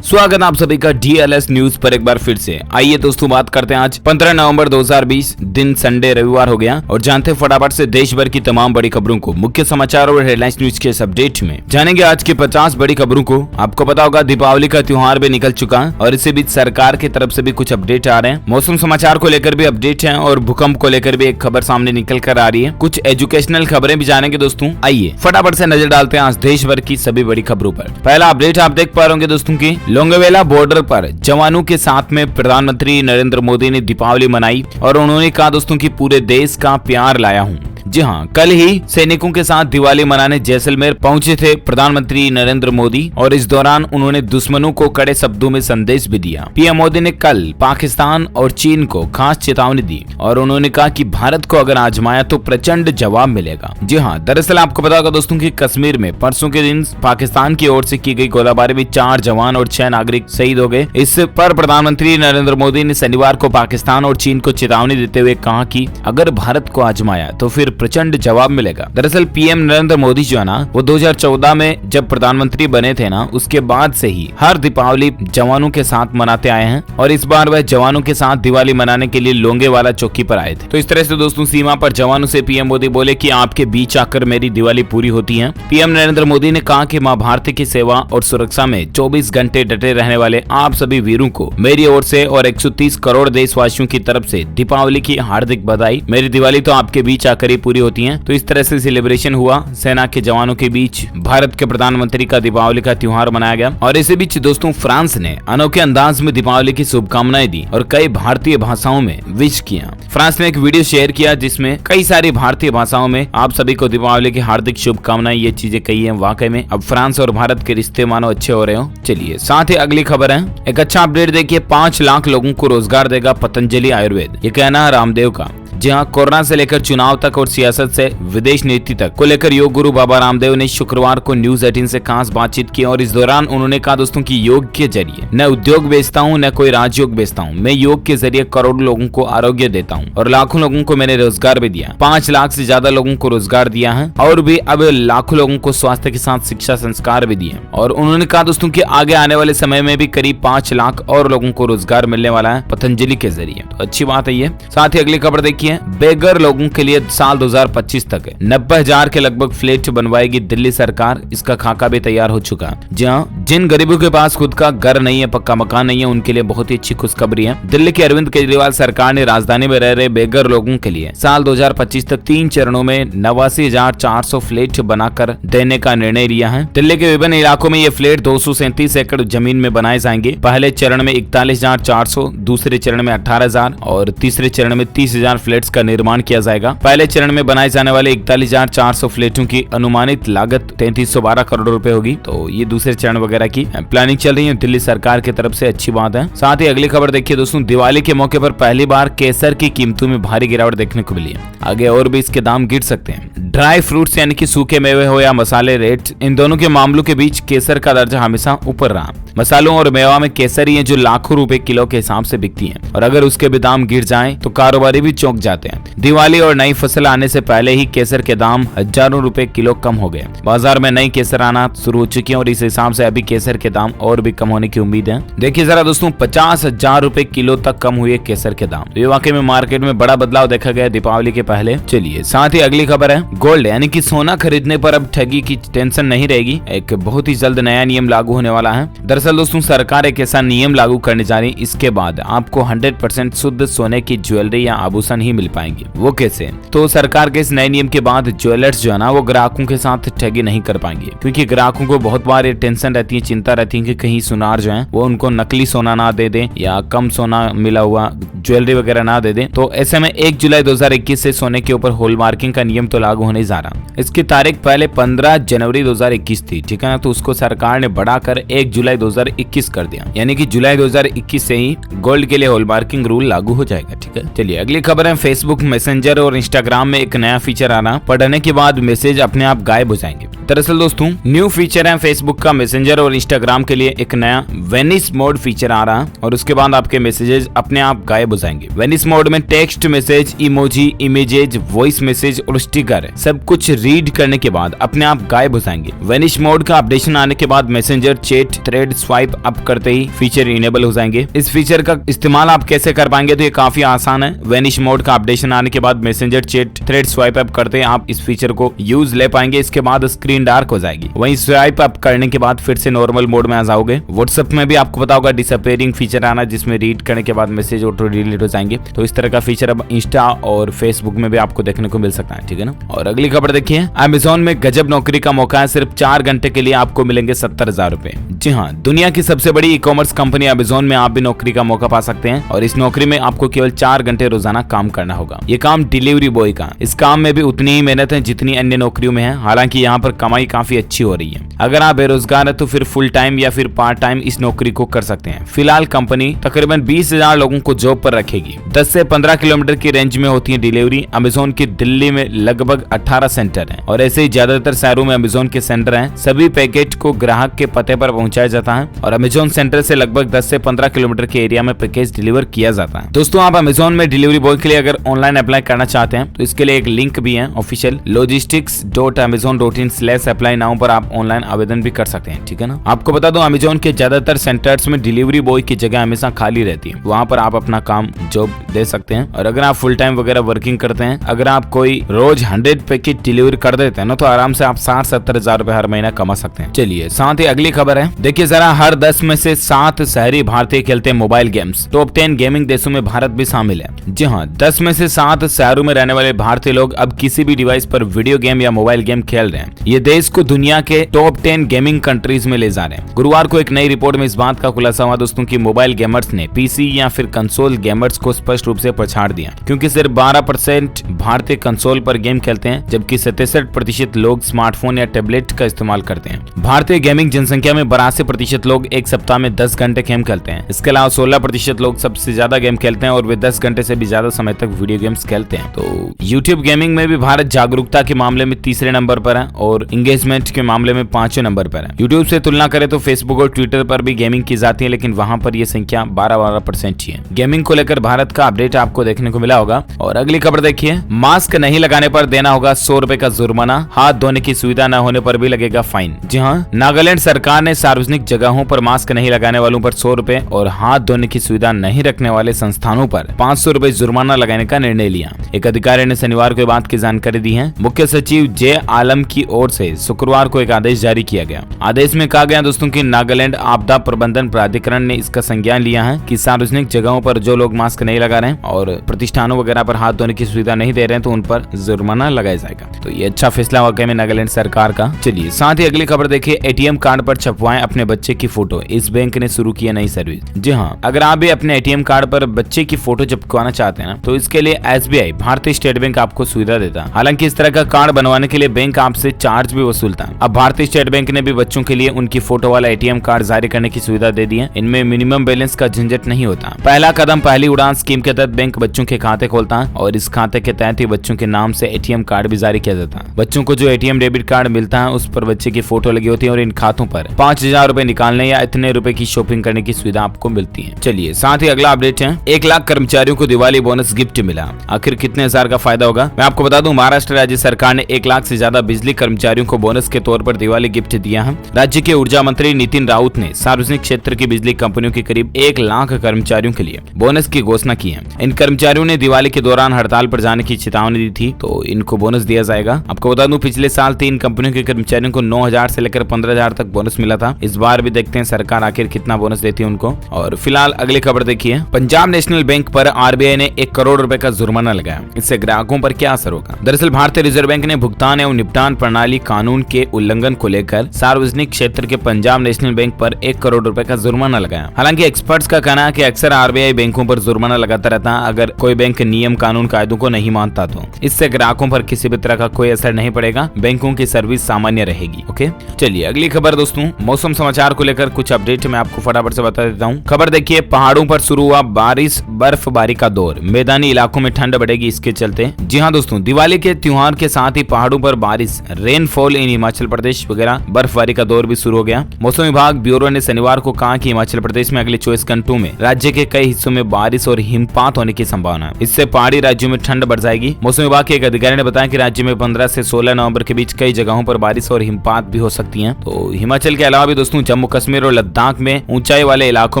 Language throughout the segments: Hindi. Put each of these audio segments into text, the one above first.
स्वागत आप सभी का DLS न्यूज पर एक बार फिर से। आइए दोस्तों बात करते हैं आज 15 नवंबर 2020 दिन संडे रविवार हो गया और जानते हैं फटाफट से देश भर की तमाम बड़ी खबरों को। मुख्य समाचार और हेडलाइंस न्यूज के इस अपडेट में जानेंगे आज की 50 बड़ी खबरों को। आपको पता होगा दीपावली का त्योहार भी निकल चुका है और इसी बीच सरकार की तरफ से भी कुछ अपडेट आ रहे हैं। मौसम समाचार को लेकर भी अपडेट है और भूकंप को लेकर भी एक खबर सामने निकल कर आ रही है। कुछ एजुकेशनल खबरें भी जानेंगे दोस्तों। आइए फटाफट से नजर डालते हैं आज देश भर की सभी बड़ी खबरों पर। पहला अपडेट आप देख पा रहे होंगे दोस्तों की लोंगेवेला बॉर्डर पर जवानों के साथ में प्रधानमंत्री नरेंद्र मोदी ने दीपावली मनाई और उन्होंने कहा दोस्तों की पूरे देश का प्यार लाया हूं। जी हाँ, कल ही सैनिकों के साथ दिवाली मनाने जैसलमेर पहुंचे थे प्रधानमंत्री नरेंद्र मोदी और इस दौरान उन्होंने दुश्मनों को कड़े शब्दों में संदेश भी दिया। पीएम मोदी ने कल पाकिस्तान और चीन को खास चेतावनी दी और उन्होंने कहा कि भारत को अगर आजमाया तो प्रचंड जवाब मिलेगा। जी हाँ, दरअसल आपको पता होगा दोस्तों की कश्मीर में परसों के दिन पाकिस्तान की ओर से की गई गोलाबारी में 4 जवान और 6 नागरिक शहीद हो गए। इस पर प्रधानमंत्री नरेंद्र मोदी ने शनिवार को पाकिस्तान और चीन को चेतावनी देते हुए कहा कि अगर भारत को आजमाया तो फिर प्रचंड जवाब मिलेगा। दरअसल पीएम नरेंद्र मोदी जो है ना वो 2014 में जब प्रधानमंत्री बने थे ना उसके बाद से ही हर दीपावली जवानों के साथ मनाते आए हैं और इस बार वह जवानों के साथ दिवाली मनाने के लिए लोंगेवाला चौकी पर आए थे। तो इस तरह से दोस्तों सीमा पर जवानों से पीएम मोदी बोले कि आपके बीच आकर मेरी दिवाली पूरी होती है। पीएम नरेंद्र मोदी ने कहा कि मां भारती की सेवा और सुरक्षा में 24 घंटे डटे रहने वाले आप सभी वीरों को मेरी ओर से और 130 करोड़ देशवासियों की तरफ से दीपावली की हार्दिक बधाई। मेरी दिवाली तो आपके बीच आकर ही पूरी होती है। तो इस तरह से सेलिब्रेशन हुआ सेना के जवानों के बीच। भारत के प्रधानमंत्री का दीपावली का त्योहार मनाया गया और इसी बीच दोस्तों फ्रांस ने अनोखे अंदाज में दीपावली की शुभकामनाएं दी और कई भारतीय भाषाओं में विश किया। फ्रांस ने एक वीडियो शेयर किया जिसमें कई सारी भारतीय भाषाओं में आप सभी को दीपावली की हार्दिक शुभकामनाएं ये चीजें कही है। वाकई में अब फ्रांस और भारत के रिश्ते मानो अच्छे हो रहे हो। चलिए साथ ही अगली खबर है एक अच्छा अपडेट देखिए। 5 लाख लोगों को रोजगार देगा पतंजलि आयुर्वेद, ये कहना है रामदेव का। जी हाँ, कोरोना से लेकर चुनाव तक और सियासत से विदेश नीति तक को लेकर योग गुरु बाबा रामदेव ने शुक्रवार को न्यूज 18 से खास बातचीत की और इस दौरान उन्होंने कहा दोस्तों कि योग के जरिए न उद्योग बेचता हूँ न कोई राजयोग बेचता हूँ। मैं योग के जरिए करोड़ों लोगों को आरोग्य देता हूँ और लाखों लोगों को मैंने रोजगार भी दिया। 5 लाख से ज्यादा लोगों को रोजगार दिया है और भी अब लाखों लोगों को स्वास्थ्य के साथ शिक्षा संस्कार भी दिए। और उन्होंने कहा दोस्तों की आगे आने वाले समय में भी करीब 5 लाख और लोगों को रोजगार मिलने वाला है पतंजलि के जरिए। तो अच्छी बात है ये। साथ ही अगली खबर देखिए, बेघर लोगों के लिए साल 2025 तक 90,000 के लगभग फ्लैट बनवाएगी दिल्ली सरकार। इसका खाका भी तैयार हो चुका है। जहाँ जिन गरीबों के पास खुद का घर नहीं है, पक्का मकान नहीं है, उनके लिए बहुत ही अच्छी खुशखबरी है। दिल्ली के अरविंद केजरीवाल सरकार ने राजधानी में रह रहे बेघर लोगों के लिए साल 2025 तक 3 चरणों में 89,400 फ्लैट बनाकर देने का निर्णय लिया है। दिल्ली के विभिन्न इलाकों में ये फ्लैट 237 एकड़ जमीन में बनाए जाएंगे। पहले चरण में 41,400, दूसरे चरण में 18,000 और तीसरे चरण में 30,000 फ्लैट्स का निर्माण किया जाएगा। पहले चरण में बनाए जाने वाले 41,400 फ्लैटों की अनुमानित लागत 3312 करोड़ रुपए होगी। तो ये दूसरे चरण वगैरह की प्लानिंग चल रही है दिल्ली सरकार की तरफ से, अच्छी बात है। साथ ही अगली खबर देखिए दोस्तों, दिवाली के मौके पर पहली बार केसर की कीमतों में भारी गिरावट देखने को मिली है। आगे और भी इसके दाम गिर सकते हैं। ड्राई फ्रूट्स यानी कि सूखे मेवे हो या मसाले रेट, इन दोनों के मामलों के बीच केसर का दर्जा हमेशा ऊपर रहा। मसालों और मेवा में केसर ही है जो लाखों रुपए किलो के हिसाब से बिकती है और अगर उसके भी दाम गिर जाएं तो कारोबारी भी चौंक जाते हैं। दिवाली और नई फसल आने से पहले ही केसर के दाम हजारों रुपए किलो कम हो गए। बाजार में नई केसर आना शुरू हो चुकी है और इस हिसाब से अभी केसर के दाम और भी कम होने की उम्मीद है। देखिए जरा दोस्तों, 50,000 रुपए किलो तक कम हुए केसर के दाम। तो ये वाकई में मार्केट में बड़ा बदलाव देखा गया दीपावली के पहले। चलिए साथ ही अगली खबर है गोल्ड यानी कि सोना खरीदने पर अब ठगी की टेंशन नहीं रहेगी। एक बहुत ही जल्द नया नियम लागू होने वाला है। दरअसल दोस्तों सरकार एक ऐसा नियम लागू करने जा रही है, इसके बाद आपको 100% शुद्ध सोने की ज्वेलरी या आभूषण ही मिल पाएंगे। वो कैसे? तो सरकार के इस नए नियम के बाद ज्वेलर्स जो है ना वो ग्राहकों के साथ ठगी नहीं कर पाएंगे, क्योंकि ग्राहकों को बहुत बार ये टेंशन रहती है, चिंता रहती है कि कहीं सुनार जो है वो उनको नकली सोना ना दे दे या कम सोना मिला हुआ ज्वेलरी वगैरह ना दे दे। तो ऐसे में 1 जुलाई 2021 से सोने के ऊपर हॉलमार्किंग का नियम तो लागू होने जा रहा। इसकी तारीख पहले 15 जनवरी 2021 थी, ठीक है ना, तो उसको सरकार ने बढ़ाकर 1 जुलाई 2021 कर दिया, यानी कि जुलाई 2021 से ही गोल्ड के लिए हॉलमार्किंग रूल लागू हो जाएगा। ठीक है, चलिए अगली खबर है फेसबुक मैसेंजर और इंस्टाग्राम में एक नया फीचर आना, पढ़ने के बाद मैसेज अपने आप गायब हो जाएंगे। दरअसल दोस्तों न्यू फीचर है फेसबुक का मैसेंजर और इंस्टाग्राम के लिए एक नया वेनिस मोड फीचर आ रहा है और उसके बाद आपके मैसेजेस अपने आप गायब हो जाएंगे। वेनिस मोड में text message, emoji, images, voice message और स्टिकर सब कुछ रीड करने के बाद अपने आप गायब हो जाएंगे। वेनिस मोड का अपडेशन आने के बाद messenger, chat, thread swipe up करते ही फीचर इनेबल हो जाएंगे। इस फीचर का इस्तेमाल आप कैसे कर पाएंगे तो ये काफी आसान है। वेनिस मोड का अपडेशन आने के बाद messenger, chat, thread swipe up करते आप इस फीचर को यूज ले पाएंगे। इसके बाद स्क्रीन डार्क हो जाएगी। वहीं स्वाइप अप करने के बाद फिर से नॉर्मल मोड में आ जाओगे। व्हाट्सएप में भी आपको पता होगा डिसअपीयरिंग फीचर आना जिसमें रीड करने के बाद मैसेज ऑटो डिलीट हो जाएंगे। तो इस तरह का फीचर अब इंस्टा और फेसबुक में भी आपको देखने को मिल सकता है, ठीक है ना। और अगली खबर देखिए, अमेज़न में गजब नौकरी का मौका है। सिर्फ 4 घंटे के लिए आपको मिलेंगे 70,000 रुपए। जी हाँ, दुनिया की सबसे बड़ी ई कॉमर्स कंपनी अमेज़न में आप भी नौकरी का मौका पा सकते हैं और इस नौकरी में आपको केवल 4 घंटे रोजाना काम करना होगा। ये काम डिलीवरी बॉय का। इस काम में भी उतनी ही मेहनत है जितनी अन्य नौकरियों में है। हालांकि यहाँ पर कमाई काफी अच्छी हो रही है। अगर आप बेरोजगार है तो फिर फुल टाइम या फिर पार्ट टाइम इस नौकरी को कर सकते हैं। फिलहाल कंपनी तकरीबन 20,000 लोगों को जॉब पर रखेगी। 10 से 15 किलोमीटर की रेंज में होती है डिलीवरी। अमेज़न की दिल्ली में लगभग 18 सेंटर हैं और ऐसे ही ज्यादातर शहरों में अमेज़न के सेंटर हैं। सभी पैकेज को ग्राहक के पते पर पहुंचाया जाता है और अमेज़न सेंटर से लगभग 10 से 15 किलोमीटर के एरिया में पैकेज डिलीवर किया जाता है। दोस्तों आप अमेज़न में डिलीवरी बॉय के लिए अगर ऑनलाइन अप्लाई करना चाहते हैं तो इसके लिए एक लिंक भी है ऑफिशियल logistics.amazon.in/apply नाउ पर आप ऑनलाइन आवेदन भी कर सकते हैं, ठीक है ना। आपको बता दूं अमेज़न के ज्यादातर सेंटर्स में डिलीवरी बॉय की जगह हमेशा खाली रहती है। वहां पर आप अपना काम जॉब दे सकते हैं और अगर आप फुल टाइम वगैरह वर्किंग करते हैं, अगर आप कोई रोज 100 पैकेट डिलीवरी कर देते हैं ना तो आराम से आप 60-70 रुपए हर महीना कमा सकते हैं। चलिए साथ ही अगली खबर है, देखिए जरा, हर 10 में से 7 शहरी भारतीय खेलते हैं मोबाइल गेम्स। टॉप 10 गेमिंग देशों में भारत भी शामिल है। जी हाँ, 10 में से 7 शहरों में रहने वाले भारतीय लोग अब किसी भी डिवाइस पर वीडियो गेम या मोबाइल गेम खेल रहे हैं। ये देश को दुनिया के टॉप 10 गेमिंग कंट्रीज में ले जा रहे हैं। गुरुवार को एक नई रिपोर्ट में इस बात का खुलासा हुआ दोस्तों कि मोबाइल गेमर्स ने पीसी या फिर कंसोल गेमर्स को स्पष्ट रूप से पछाड़ दिया, क्योंकि सिर्फ 12% भारतीय कंसोल पर गेम खेलते हैं जबकि 67% लोग स्मार्टफोन या टैबलेट का इस्तेमाल करते हैं। भारतीय गेमिंग जनसंख्या में 82% लोग एक सप्ताह में 10 घंटे गेम खेलते हैं। इसके अलावा 16% लोग सबसे ज्यादा गेम खेलते हैं और वे 10 घंटे से भी ज्यादा समय तक वीडियो गेम्स खेलते हैं। तो यूट्यूब गेमिंग में भी भारत जागरूकता के मामले में तीसरे नंबर पर है और इंगेजमेंट के मामले में 5वें नंबर पर है। यूट्यूब से तुलना करें तो फेसबुक और ट्विटर पर भी गेमिंग की जाती है, लेकिन वहां पर यह संख्या 12% ही है। गेमिंग को लेकर भारत का अपडेट आपको देखने को मिला होगा। और अगली खबर देखिए, मास्क नहीं लगाने पर देना होगा 100 रुपए का जुर्माना, हाथ धोने की सुविधा न होने पर भी लगेगा फाइन। जी हाँ, नागालैंड सरकार ने सार्वजनिक जगहों पर मास्क नहीं लगाने वालों पर 100 रुपए और हाथ धोने की सुविधा नहीं रखने वाले संस्थानों पर 500 रुपए जुर्माना लगाने का निर्णय लिया। एक अधिकारी ने शनिवार को बात की जानकारी दी है। मुख्य सचिव जे आलम की ओर से शुक्रवार को एक आदेश जारी किया गया। आदेश में कहा गया दोस्तों कि नागालैंड आपदा प्रबंधन प्राधिकरण ने इसका संज्ञान लिया है कि सार्वजनिक जगहों पर जो लोग मास्क नहीं लगा रहे हैं और प्रतिष्ठानों वगैरह पर हाथ धोने की सुविधा नहीं दे रहे हैं तो उन पर जुर्माना लगाया जाएगा। तो ये अच्छा फैसला वाकई में नागालैंड सरकार का। चलिए साथ ही अगली खबर देखिए, एटीएम कार्ड पर छपवाएं अपने बच्चे की फोटो। इस बैंक ने शुरू किया नई सर्विस। जी हाँ, अगर आप भी अपने एटीएम कार्ड पर बच्चे की फोटो चिपकवाना चाहते हैं ना तो इसके लिए एसबीआई भारतीय स्टेट बैंक आपको सुविधा देता है। हालांकि इस तरह का कार्ड बनवाने के लिए बैंक आपसे चार्ज भी वसूलता है। अब भारतीय स्टेट बैंक ने भी बच्चों के लिए उनकी फोटो वाला एटीएम कार्ड जारी करने की सुविधा दे दी है। इनमें मिनिमम बैलेंस का झंझट नहीं होता। पहला कदम पहली उड़ान स्कीम के तहत बैंक बच्चों के खाते खोलता है और इस खाते के तहत ही बच्चों के नाम से एटीएम कार्ड भी जारी किया जाता है। बच्चों को जो एटीएम डेबिट कार्ड मिलता है उस पर बच्चे की फोटो लगी होती है और इन खातों पर 5,000 रुपए निकालने या इतने रुपए की शॉपिंग करने की सुविधा आपको मिलती है। चलिए साथ ही अगला अपडेट है, 1 लाख कर्मचारियों को दिवाली बोनस गिफ्ट मिला। आखिर कितने हजार का फायदा होगा, मैं आपको बता दूं, महाराष्ट्र राज्य सरकार ने 1 लाख से ज्यादा बिजली कर्मचारियों को बोनस के तौर पर दिवाली गिफ्ट दिया है। राज्य के ऊर्जा मंत्री नितिन राउत ने सार्वजनिक क्षेत्र की बिजली कंपनियों के करीब 1 लाख कर्मचारियों के लिए बोनस की घोषणा की है। इन कर्मचारियों ने दिवाली के दौरान हड़ताल पर जाने की चेतावनी दी थी, तो इनको बोनस दिया जाएगा। आपको बता दूं, पिछले साल 3 कंपनियों के कर्मचारियों को 9,000 से लेकर 15,000 तक बोनस मिला था। इस बार भी देखते हैं सरकार आखिर कितना बोनस देती है उनको। और फिलहाल अगली खबर देखिए, पंजाब नेशनल बैंक पर आरबीआई ने 1 करोड़ रुपए का जुर्माना लगाया। इससे ग्राहकों पर क्या असर होगा? दरअसल भारतीय रिजर्व बैंक ने भुगतान एवं निपटान प्रणाली कानून के उल्लंघन को लेकर सार्वजनिक क्षेत्र के पंजाब नेशनल बैंक पर 1 करोड़ रुपए का जुर्माना लगाया। हालांकि एक्सपर्ट्स का कहना है कि अक्सर आरबीआई बैंकों पर जुर्माना लगाता रहता है अगर कोई बैंक नियम कानून कायदों को नहीं मानता तो। इससे ग्राहकों पर किसी भी तरह का कोई असर नहीं पड़ेगा, बैंकों की सर्विस सामान्य रहेगी। ओके, चलिए अगली खबर दोस्तों, मौसम समाचार को लेकर कुछ अपडेट मैं आपको फटाफट से बता देता हूँ। खबर देखिए, पहाड़ों पर शुरू हुआ बारिश बर्फबारी का दौर, मैदानी इलाकों में ठंड बढ़ेगी इसके चलते। जी हाँ दोस्तों, दिवाली के त्योहार के साथ ही पहाड़ों पर बारिश rainfall snowfall in Himachal Pradesh वगैरह, बर्फबारी का दौर भी शुरू हो गया। मौसम विभाग ब्यूरो ने शनिवार को कहा कि हिमाचल प्रदेश में अगले 24 घंटों में राज्य के कई हिस्सों में बारिश और हिमपात होने की संभावना है। इससे पहाड़ी राज्यों में ठंड बढ़ जाएगी। मौसम विभाग के एक अधिकारी ने बताया कि राज्य में 15 से 16 नवंबर के बीच कई जगहों पर बारिश और हिमपात भी हो सकती है। तो हिमाचल के अलावा भी दोस्तों जम्मू कश्मीर और लद्दाख में ऊंचाई वाले इलाकों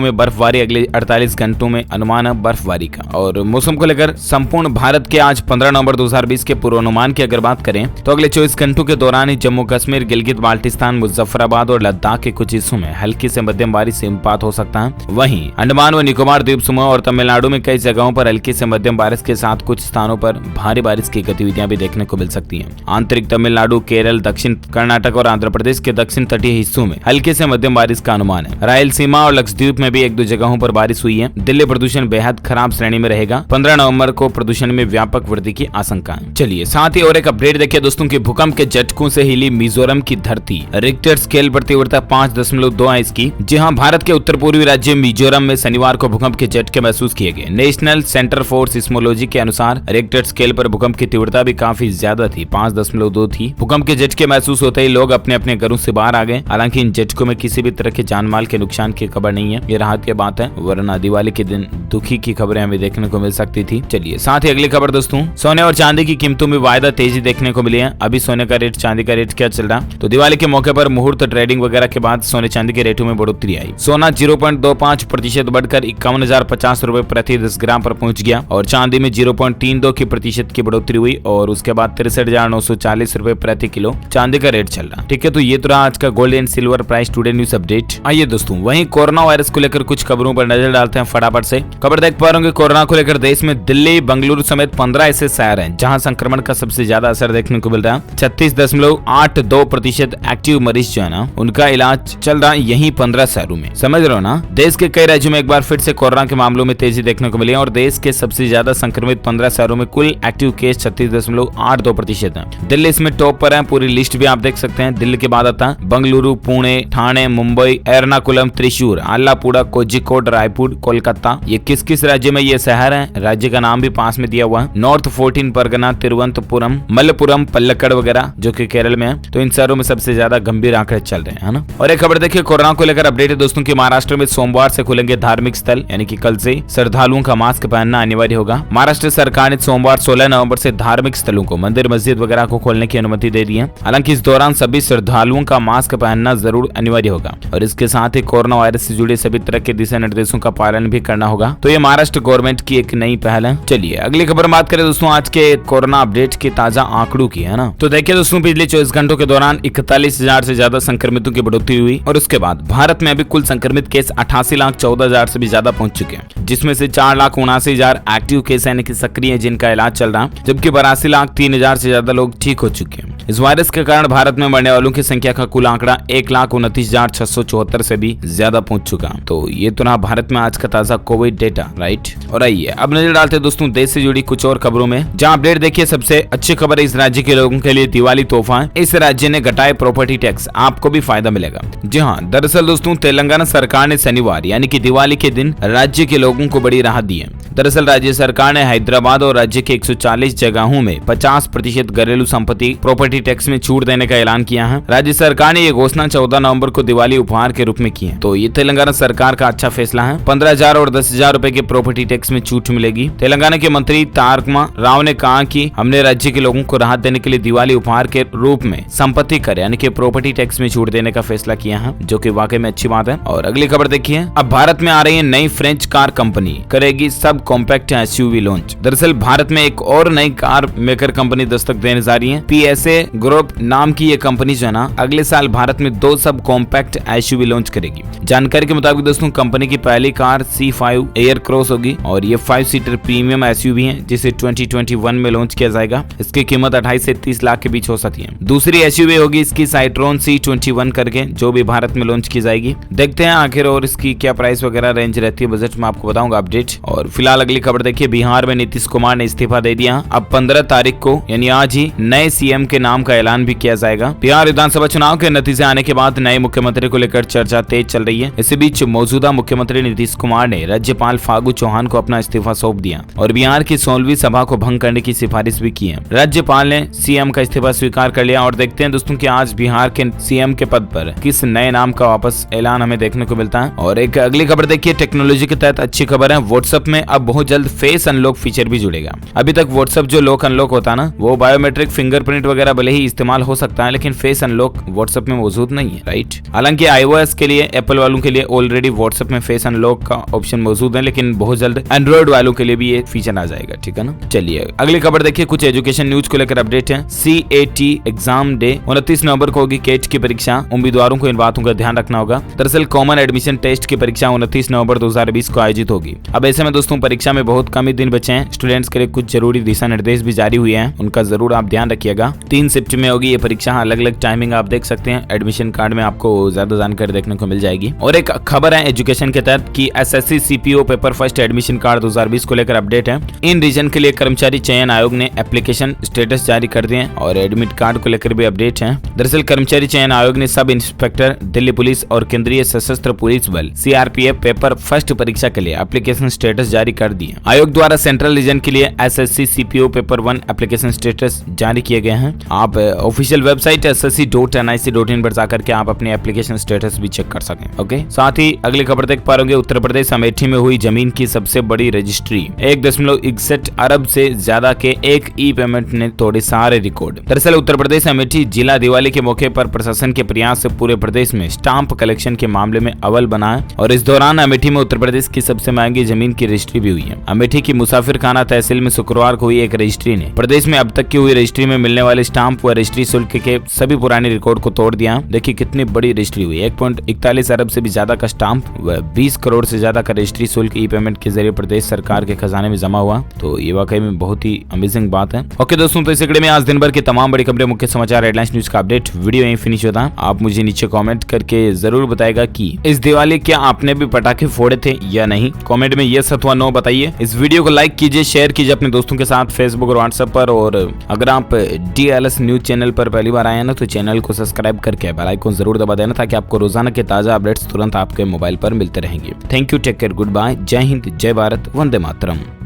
में बर्फबारी अगले 48 घंटों में अनुमान है बर्फबारी का। और मौसम को लेकर संपूर्ण भारत के आज 15 नवंबर 2020 के पूर्वानुमान की अगर बात करें तो अगले 24 घंटों के दौरान ही जम्मू कश्मीर, गिलगित बाल्टिस्तान, मुजफ्फराबाद और लद्दाख के कुछ हिस्सों में हल्की से मध्यम बारिश से हिमपात हो सकता है। वहीं अंडमान व निकोबार द्वीप समूह और तमिलनाडु में कई जगहों पर हल्की से मध्यम बारिश के साथ कुछ स्थानों पर भारी बारिश की गतिविधियां भी देखने को मिल सकती हैं। आंतरिक तमिलनाडु, केरल, दक्षिण कर्नाटक और आंध्र प्रदेश के दक्षिण तटीय हिस्सों में हल्के से मध्यम बारिश का अनुमान है। रायलसीमा और लक्षद्वीप में भी एक दो जगहों पर बारिश हुई है। दिल्ली प्रदूषण बेहद खराब श्रेणी में रहेगा। 15 नवंबर को प्रदूषण में व्यापक वृद्धि की आशंका है। चलिए साथ ही और एक अपडेट देखिए दोस्तों की भूकंप के झटकों से हिली मिजोरम की धरती। रिक्टर स्केल पर तीव्रता 5.2 है इसकी। जी हां, भारत के उत्तर पूर्वी राज्य मिजोरम में शनिवार को भूकंप के झटके महसूस किए गए। नेशनल सेंटर फॉर सिस्मोलॉजी के अनुसार रिक्टर स्केल पर भूकंप की तीव्रता भी काफी ज्यादा थी, 5.2 थी। भूकंप के झटके महसूस होते ही लोग अपने अपने घरों से बाहर आ गए। हालांकि इन झटकों में किसी भी तरह के जानमाल के नुकसान की खबर नहीं है। ये राहत की बात है, वरना दिवाली के दिन दुखी की खबरें हमें देखने को मिल सकती थी। चलिए साथ ही अगली खबर दोस्तों, सोने और चांदी की कीमतों में वायदा तेजी देखने को मिली है। अभी सोने का रेट, चांदी का रेट क्या चल रहा है? तो दिवाली के मौके पर मुहूर्त ट्रेडिंग वगैरह के बाद सोने चांदी के रेटों में बढ़ोतरी आई। सोना 0.25% बढ़कर 51,050 रुपए प्रति 10 ग्राम पर पहुंच गया और चांदी में 0.32% की बढ़ोतरी हुई और उसके बाद 63,940 रुपए प्रति किलो चांदी का रेट चल रहा। ठीक है, तो ये तो रहा आज का gold and silver price today news update. आइए दोस्तों वहीं कोरोना वायरस को लेकर कुछ खबरों पर नजर डालते हैं फटाफट से। खबर देख पा रहे होंगे, कोरोना को लेकर देश में दिल्ली, बेंगलुरु समेत 15 ऐसे शहर हैं जहां संक्रमण का सबसे ज्यादा असर देखने को मिल रहा है। 36.82% एक्टिव मरीज जो है ना, उनका इलाज चल रहा है यही 15 शहरों में। समझ रहे हो ना, देश के कई राज्यों में एक बार फिर से कोरोना के मामलों में तेजी देखने को मिली है और देश के सबसे ज्यादा संक्रमित 15 शहरों में कुल एक्टिव केस 36.82% है। दिल्ली इसमें टॉप पर है। पूरी लिस्ट भी आप देख सकते हैं। दिल्ली के बाद आता है बेंगलुरु, पुणे, ठाणे, मुंबई, एर्नाकुलम, त्रिशूर, आलापुड़ा, कोझिकोड, रायपुर, कोलकाता। ये किस किस राज्य में ये शहर है, राज्य का नाम भी पास में दिया हुआ है। नॉर्थ 14 परगना, तिरुवनंतपुरम, मलप्पुरम, पल्लक्कड़ वगैरह जो कि केरल में है। तो इन शहरों में सबसे ज्यादा गंभीर आंकड़े चल रहे हैं ना। और एक खबर देखिए कोरोना को लेकर अपडेट है दोस्तों की महाराष्ट्र में सोमवार से खुलेंगे धार्मिक स्थल, यानी कि कल से श्रद्धालुओं का मास्क पहनना अनिवार्य होगा। महाराष्ट्र सरकार ने सोमवार 16 नवंबर से धार्मिक स्थलों को, मंदिर, मस्जिद वगैरह को खोलने की अनुमति दे दी है। हालांकि इस दौरान सभी श्रद्धालुओं का मास्क पहनना जरूर अनिवार्य होगा और इसके साथ ही कोरोना वायरस से जुड़े सभी तरह के दिशा निर्देशों का पालन भी करना होगा। तो ये महाराष्ट्र गवर्नमेंट की एक नई पहल है। चलिए अगली खबर बात करें दोस्तों आज के कोरोना अपडेट के ताजा आंकड़ों की, है ना। तो देखिए दोस्तों पिछले 24 घंटों के दौरान 41,000 से ज्यादा संक्रमितों की बढ़ोतरी हुई और उसके बाद भारत में अभी कुल संक्रमित केस 88,14,000 से भी ज्यादा पहुंच चुके हैं, जिसमें से 4,79,000 एक्टिव केस यानी कि सक्रिय है जिनका इलाज चल रहा है, जबकि 82,03,000 से ज्यादा लोग ठीक हो चुके हैं। इस वायरस के कारण भारत में मरने वालों की संख्या का कुल आंकड़ा 1,29,674 से भी ज्यादा पहुंच चुका। तो ये तो रहा भारत में आज का ताजा कोविड डेटा, राइट। और आइए अब नजर डालते हैं दोस्तों देश से जुड़ी कुछ और खबरों में, जहां अपडेट देखिए। सबसे अच्छी खबर है इस राज्य के लोगों के लिए दिवाली तोहफा है। इस राज्य ने घटाए प्रॉपर्टी टैक्स, आपको भी फायदा मिलेगा। जी हाँ, दरअसल दोस्तों तेलंगाना सरकार ने शनिवार यानी कि दिवाली के दिन राज्य के लोगों को बड़ी राहत दी है। दरअसल राज्य सरकार ने हैदराबाद और राज्य के 140 जगहों में 50% घरेलू संपत्ति प्रॉपर्टी टैक्स में छूट देने का ऐलान किया है। राज्य सरकार ने ये घोषणा 14 नवंबर को दिवाली उपहार के रूप में की है। तो ये तेलंगाना सरकार का अच्छा फैसला है। 15,000 और 10,000 रुपए के प्रॉपर्टी टैक्स में छूट मिलेगी। तेलंगाना के मंत्री तारकमा राव ने कहा कि हमने राज्य के लोगों को राहत देने के लिए दिवाली उपहार के रूप में संपत्ति कर यानी कि प्रॉपर्टी टैक्स में छूट देने का फैसला किया है, जो कि वाकई में अच्छी बात है। और अगली खबर देखिए, अब भारत में आ रही है नई फ्रेंच कार कंपनी करेगी सब कॉम्पैक्ट एसयूवी लॉन्च। दरअसल भारत में एक और नई कार मेकर कंपनी दस्तक देने जा रही है। PSA ग्रुप नाम की ये कंपनी जो है ना, अगले साल भारत में 2 सब कॉम्पैक्ट एसयूवी लॉन्च करेगी। जानकारी के मुताबिक दोस्तों कंपनी की पहली कार C5 एयर क्रॉस होगी और ये 5 सीटर प्रीमियम एसयूवी है जिसे 2021 में लॉन्च किया जाएगा। इसकी कीमत 28 से 30 लाख के बीच हो सकती है। दूसरी एसयूवी होगी इसकी साइट्रोन C21 करके, जो भी भारत में लॉन्च की जाएगी। देखते हैं आखिर और इसकी क्या प्राइस वगैरह रेंज रहती है, बजट में आपको बताऊंगा अपडेट। और फिलहाल अगली खबर देखिए, बिहार में नीतीश कुमार ने इस्तीफा दे दिया। अब 15 तारीख को यानी आज ही नए CM के नाम नाम का ऐलान भी किया जाएगा। बिहार विधानसभा चुनाव के नतीजे आने के बाद नए मुख्यमंत्री को लेकर चर्चा तेज चल रही है। इसी बीच मौजूदा मुख्यमंत्री नीतीश कुमार ने राज्यपाल फागू चौहान को अपना इस्तीफा सौंप दिया और बिहार की 16वीं सभा को भंग करने की सिफारिश भी की है। राज्यपाल ने सीएम का इस्तीफा स्वीकार कर लिया और देखते हैं दोस्तों कि आज बिहार के सीएम के पद पर किस नए नाम का वापस ऐलान हमें देखने को मिलता है। और एक अगली खबर देखिए, टेक्नोलॉजी के तहत अच्छी खबर है, व्हाट्सएप में अब बहुत जल्द फेस अनलॉक फीचर भी जुड़ेगा। अभी तक व्हाट्सएप जो लॉक अनलॉक होता है ना, वो बायोमेट्रिक फिंगरप्रिंट वगैरह भले ही इस्तेमाल हो सकता है, लेकिन फेस अनलॉक व्हाट्सएप में मौजूद नहीं है, राइट। हालांकि iOS के लिए, एप्पल वालों के लिए ऑलरेडी व्हाट्सएप में फेस अनलॉक का ऑप्शन मौजूद है, लेकिन बहुत जल्द एंड्रॉइड वालों के लिए भी ये फीचर आ जाएगा, ठीक है ना। चलिए अगली खबर देखिए, कुछ एजुकेशन न्यूज को लेकर अपडेट है। CAT एग्जाम डे 29 नवंबर को होगी। कैट की परीक्षा, उम्मीदवारों को इन बातों का ध्यान रखना होगा। दरअसल कॉमन एडमिशन टेस्ट की परीक्षा 29 नवंबर 2020 को आयोजित होगी। अब ऐसे में दोस्तों परीक्षा में बहुत कम ही दिन बचे हैं। स्टूडेंट्स के लिए कुछ जरूरी दिशा निर्देश भी जारी हुए हैं, उनका जरूर आप ध्यान रखिएगा। 3 शिफ्ट में होगी ये परीक्षा, अलग अलग टाइमिंग आप देख सकते हैं। एडमिशन कार्ड में आपको ज्यादा जानकारी देखने को मिल जाएगी। और एक खबर है एजुकेशन के तहत कि SSC CPO paper first admission card 2020 को लेकर अपडेट है। इन रीजन के लिए कर्मचारी चयन आयोग ने एप्लीकेशन स्टेटस जारी कर दिए हैं और एडमिट कार्ड को लेकर भी अपडेट है। दरअसल कर्मचारी चयन आयोग ने सब इंस्पेक्टर, दिल्ली पुलिस और केंद्रीय सशस्त्र पुलिस बल CRPF पेपर फर्स्ट परीक्षा के लिए एप्लीकेशन स्टेटस जारी कर दिए। आयोग द्वारा सेंट्रल रीजन के लिए SSC CPO paper 1 application status जारी किए गए हैं। आप ऑफिशियल वेबसाइट ssc.nic.in पर जाकर के आप अपनी एप्लीकेशन स्टेटस भी चेक कर सकें। ओके, साथ ही अगली खबर देख पा रहे, उत्तर प्रदेश अमेठी में हुई जमीन की सबसे बड़ी रजिस्ट्री। 1.61 अरब से ज्यादा के एक ई पेमेंट ने तोड़े सारे रिकॉर्ड। दरअसल उत्तर प्रदेश अमेठी जिला दिवाली के मौके पर प्रशासन के प्रयास से पूरे प्रदेश में स्टाम्प कलेक्शन के मामले में अव्वल बना है और इस दौरान अमेठी में उत्तर प्रदेश की सबसे महंगी जमीन की रजिस्ट्री भी हुई है। अमेठी की मुसाफिर खाना तहसील में शुक्रवार को हुई एक रजिस्ट्री ने प्रदेश में अब तक की हुई रजिस्ट्री में मिलने वाले स्टाम्प व रजिस्ट्री शुल्क के सभी पुराने रिकॉर्ड को तोड़ दिया। देखिए कितनी बड़ी रजिस्ट्री हुई, 1.41 अरब से भी ज्यादा का स्टाम्प व 20 करोड़ से ज्यादा का रजिस्ट्री शुल्क ई पेमेंट के जरिए प्रदेश सरकार के खजाने में जमा हुआ। तो ये वाकई में बहुत ही अमेजिंग बात है। ओके दोस्तों, तो इस कड़ी में आज दिन भर की तमाम बड़ी खबरें, मुख्य समाचार, हेडलाइंस न्यूज का अपडेट वीडियो यहीं फिनिश होता है। आप मुझे नीचे कमेंट करके जरूर बताएगा कि इस दिवाली क्या आपने भी पटाखे फोड़े थे या नहीं। कमेंट में यस अथवा नो बताइए। इस वीडियो को लाइक कीजिए, शेयर कीजिए अपने दोस्तों के साथ फेसबुक और व्हाट्सएप पर। और अगर आप DLS न्यूज चैनल पर पहली बार आए हैं ना, तो चैनल को सब्सक्राइब करके बेल आइकन जरूर दबा देना, ताकि आपको रोजाना के ताजा अपडेट्स तुरंत आपके मोबाइल पर मिलते रहेंगे। Thank you, take care, good bye, जय हिंद, जय भारत, वंदे मातरम।